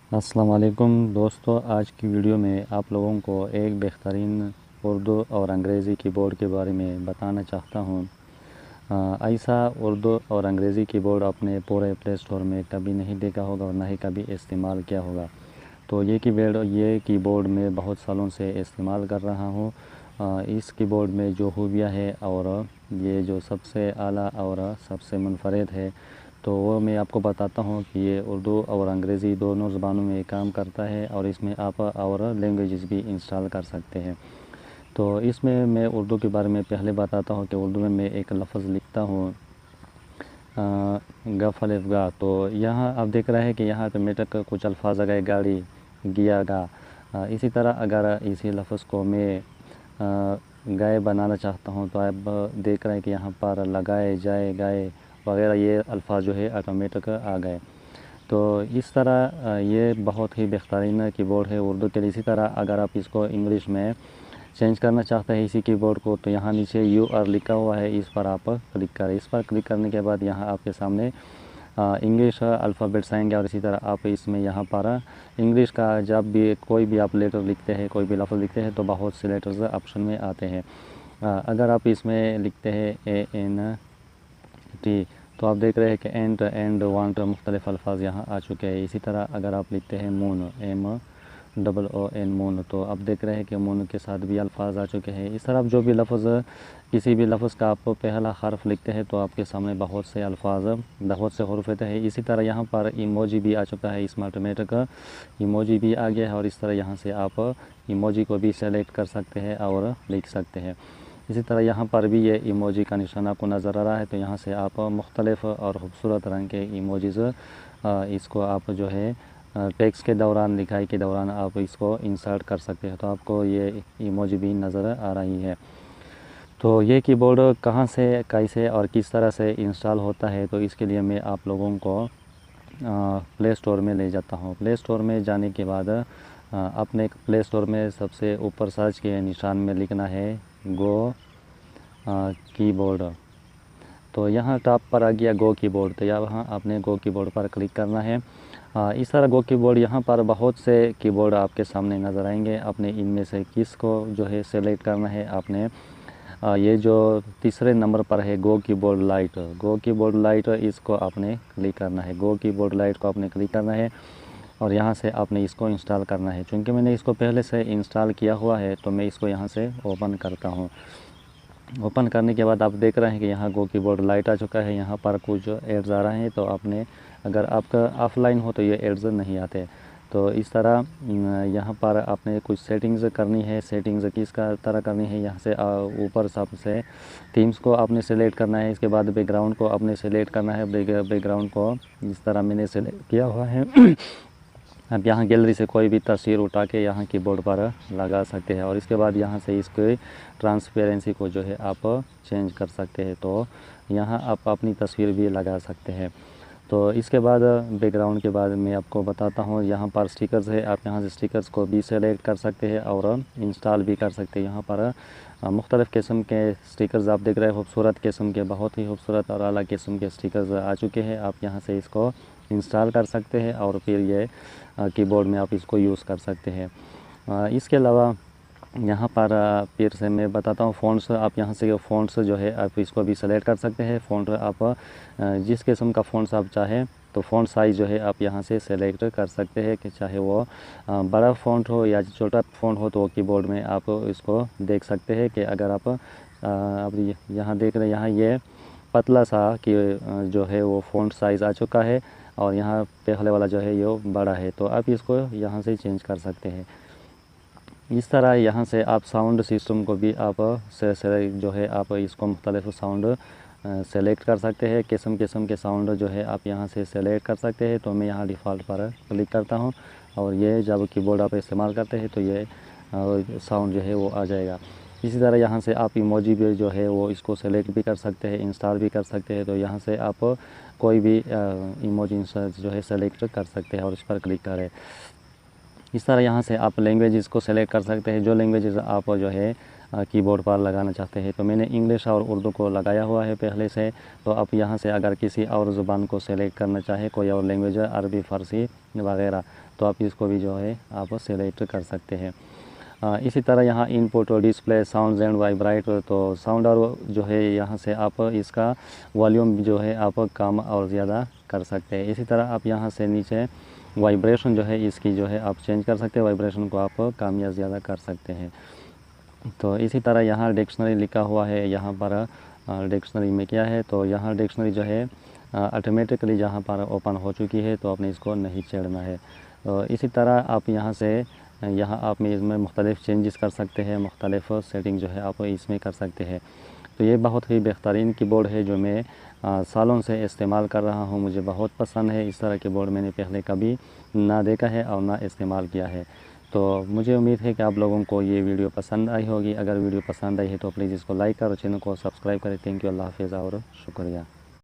अस्सलाम वालेकुम दोस्तों, आज की वीडियो में आप लोगों को एक बेहतरीन उर्दू और अंग्रेज़ी कीबोर्ड के बारे में बताना चाहता हूँ। ऐसा उर्दू और अंग्रेज़ी कीबोर्ड आपने पूरे प्ले स्टोर में कभी नहीं देखा होगा और ना ही कभी इस्तेमाल किया होगा। तो ये कीबोर्ड मैं बहुत सालों से इस्तेमाल कर रहा हूँ। इस कीबोर्ड में जो खूबियाँ है और ये जो सबसे आला और सबसे मुनफरद है, तो वो मैं आपको बताता हूँ कि ये उर्दू और अंग्रेज़ी दोनों ज़बानों में काम करता है और इसमें आप और लैंग्वेजेस भी इंस्टॉल कर सकते हैं। तो इसमें मैं उर्दू के बारे में पहले बताता हूँ कि उर्दू में मैं एक लफ्ज़ लिखता हूँ गफ़ अलिफ़ गा। तो यहाँ आप देख रहे हैं कि यहाँ पे मेटक कुछ अल्फाज आ गए, गाड़ी, गिया, गा। इसी तरह अगर इसी लफ्ज़ को मैं गाय बनाना चाहता हूँ तो आप देख रहे हैं कि यहाँ पर लगाए, जाए, गाए वगैरह ये अल्फाज जो है ऑटोमेटिक आ गए। तो इस तरह ये बहुत ही बेहतरीन कीबोर्ड है उर्दू के लिए। इसी तरह अगर आप इसको इंग्लिश में चेंज करना चाहते हैं इसी कीबोर्ड को, तो यहाँ नीचे यू आर लिखा हुआ है, इस पर आप क्लिक करें। इस पर क्लिक करने के बाद यहाँ आपके सामने इंग्लिश अल्फ़ाबेट्स आएंगे और इसी तरह आप इसमें यहाँ पर इंग्लिश का जब भी कोई भी आप लेटर लिखते हैं, कोई भी लफ्ज़ लिखते हैं, तो बहुत से लेटर्स ऑप्शन में आते हैं। अगर आप इसमें लिखते हैं ANT, तो आप देख रहे हैं कि एंड वांट मुख्तलिफ़ अल्फाज यहाँ आ चुके हैं। इसी तरह अगर आप लिखते हैं मून, MOON मून, तो आप देख रहे हैं कि मून के साथ भी अल्फाज आ चुके हैं। इस तरह जो भी लफ्ज़ किसी भी लफ्ज़ का आप पहला हर्फ लिखते हैं तो आपके सामने बहुत से अल्फाज, बहुत से हुरूफ होते हैं। इसी तरह यहाँ पर इमोजी भी आ चुका है, इसमें ऑटोमेटिक इमोजी भी आ गया है और इस तरह यहाँ से आप इमोजी को भी सेलेक्ट कर सकते हैं और लिख सकते हैं। इसी तरह यहाँ पर भी ये इमोजी का निशान आपको नज़र आ रहा है, तो यहाँ से आप मुख्तलिफ़ और ख़ूबसूरत रंग के इमोजीज़ इसको आप जो है टेक्स्ट के दौरान, लिखाई के दौरान आप इसको इंसर्ट कर सकते हैं। तो आपको ये इमोजी भी नज़र आ रही है। तो ये कीबोर्ड कहाँ से, कैसे और किस तरह से इंस्टॉल होता है, तो इसके लिए मैं आप लोगों को प्ले स्टोर में ले जाता हूँ। प्ले स्टोर में जाने के बाद अपने प्ले स्टोर में सबसे ऊपर सर्च के निशान में लिखना है गो कीबोर्ड। तो यहाँ टॉप पर आ गया गो कीबोर्ड, तो यहाँ आपने गो कीबोर्ड पर क्लिक करना है। इस तरह गो कीबोर्ड यहाँ पर बहुत से कीबोर्ड आपके सामने नज़र आएंगे। आपने इनमें से किस को जो है सेलेक्ट करना है। आपने ये जो तीसरे नंबर पर है गो कीबोर्ड लाइट, इसको आपने क्लिक करना है। गो कीबोर्ड लाइट को आपने क्लिक करना है और यहाँ से आपने इसको इंस्टॉल करना है। चूँकि मैंने इसको पहले से इंस्टॉल किया हुआ है तो मैं इसको यहाँ से ओपन करता हूँ। ओपन करने के बाद आप देख रहे हैं कि यहाँ गो कीबोर्ड लाइट आ चुका है। यहाँ पर कुछ एड्स आ रहे हैं, तो आपने अगर आपका ऑफलाइन हो तो ये एड्स नहीं आते। तो इस तरह यहाँ पर आपने कुछ सेटिंग्स करनी है। सेटिंग्स किस का तरह करनी है, यहाँ से ऊपर सबसे थीम्स को आपने सेलेक्ट करना है। इसके बाद बैकग्राउंड को आपने सेलेक्ट करना है। बैकग्राउंड को इस तरह मैंने सेलेक्ट किया हुआ है। अब यहाँ गैलरी से कोई भी तस्वीर उठा के यहाँ कीबोर्ड पर लगा सकते हैं और इसके बाद यहाँ से इसके ट्रांसपेरेंसी को जो है आप चेंज कर सकते हैं। तो यहाँ आप अपनी तस्वीर भी लगा सकते हैं। तो इसके बाद बैकग्राउंड के बाद मैं आपको बताता हूँ, यहाँ पर स्टिकर्स है। आप यहाँ से स्टिकर्स को भी सेलेक्ट कर सकते हैं और इंस्टॉल भी कर सकते हैं। यहाँ पर मुख्तलिफ़ किस्म के स्टिकर्स आप देख रहे हैं, खूबसूरत किस्म के, बहुत ही खूबसूरत और अला किस्म के स्टिकर्स आ चुके हैं। आप यहाँ से इसको इंस्टॉल कर सकते हैं और फिर ये कीबोर्ड में आप इसको यूज़ कर सकते हैं। इसके अलावा यहाँ पर फिर से मैं बताता हूँ फ़ॉन्ट्स। आप यहाँ से फ़ॉन्ट्स जो है आप इसको भी सेलेक्ट कर सकते हैं। फ़ॉन्ट आप जिस किस्म का फ़ॉन्ट्स आप चाहें, तो फ़ॉन्ट साइज़ जो है आप यहाँ से सेलेक्ट कर सकते हैं कि चाहे वो बड़ा फ़ॉन्ट हो या छोटा फ़ॉन्ट हो, तो कीबोर्ड में आप इसको देख सकते हैं कि अगर आप यहाँ देख रहे हैं, यहाँ ये पतला सा कि जो है वो फ़ॉन्ट साइज़ आ चुका है और यहाँ पहले वाला जो है ये बड़ा है, तो आप इसको यहाँ से चेंज कर सकते हैं। इस तरह यहाँ से आप साउंड सिस्टम को भी आप से जो है आप इसको मुख्तलिफ़ साउंड सेलेक्ट कर सकते हैं। किस्म किस्म के साउंड जो है आप यहाँ से सेलेक्ट कर सकते हैं। तो मैं यहाँ डिफ़ॉल्ट पर क्लिक करता हूँ और ये जब कीबोर्ड आप इस्तेमाल करते हैं तो ये साउंड जो है वो आ जाएगा। इसी तरह यहाँ से आप इमोजी भी जो है वो इसको सेलेक्ट भी कर सकते हैं, इंस्टॉल भी कर सकते हैं। तो यहाँ से आप कोई भी इमोजी जो है सेलेक्ट कर सकते हैं और इस पर क्लिक करें। इस तरह यहाँ से आप लैंग्वेजेस को सेलेक्ट कर सकते हैं। जो लैंग्वेजेस आप जो है कीबोर्ड पर लगाना चाहते हैं। तो मैंने इंग्लिश और उर्दू को लगाया हुआ है पहले से। तो आप यहाँ से अगर किसी और ज़ुबान को सेलेक्ट करना चाहे, कोई और लैंग्वेज है, अरबी, फ़ारसी वगैरह, तो आप इसको भी जो है आप सेलेक्ट कर सकते हैं। इसी तरह यहाँ इनपुट और डिस्प्ले, साउंड एंड वाइब्राइट, तो साउंड और जो है यहाँ से आप इसका वॉल्यूम जो है आप कम और ज़्यादा कर सकते हैं। इसी तरह आप यहाँ से नीचे वाइब्रेशन जो है इसकी जो है आप चेंज कर सकते हैं, वाइब्रेशन को आप कम या ज़्यादा कर सकते हैं। तो इसी तरह यहाँ डिक्शनरी लिखा हुआ है। यहाँ पर डिक्शनरी में क्या है, तो यहाँ डिक्शनरी जो है ऑटोमेटिकली यहाँ पर ओपन हो चुकी है, तो आपने इसको नहीं छेड़ना है। तो इसी तरह आप यहाँ से यहाँ आप में इसमें मुख्तलिफ़ चेंजेस कर सकते हैं, मुख्तलिफ़ सेटिंग जो है आप इसमें कर सकते हैं। तो ये बहुत ही बेहतरीन कीबोर्ड है जो मैं सालों से इस्तेमाल कर रहा हूँ। मुझे बहुत पसंद है। इस तरह कीबोर्ड मैंने पहले कभी ना देखा है और ना इस्तेमाल किया है। तो मुझे उम्मीद है कि आप लोगों को ये वीडियो पसंद आई होगी। अगर वीडियो पसंद आई है तो प्लीज़ इसको लाइक करो, चैनल को सब्सक्राइब करें। थैंक यू, अल्लाह हाफ़िज़ और शुक्रिया।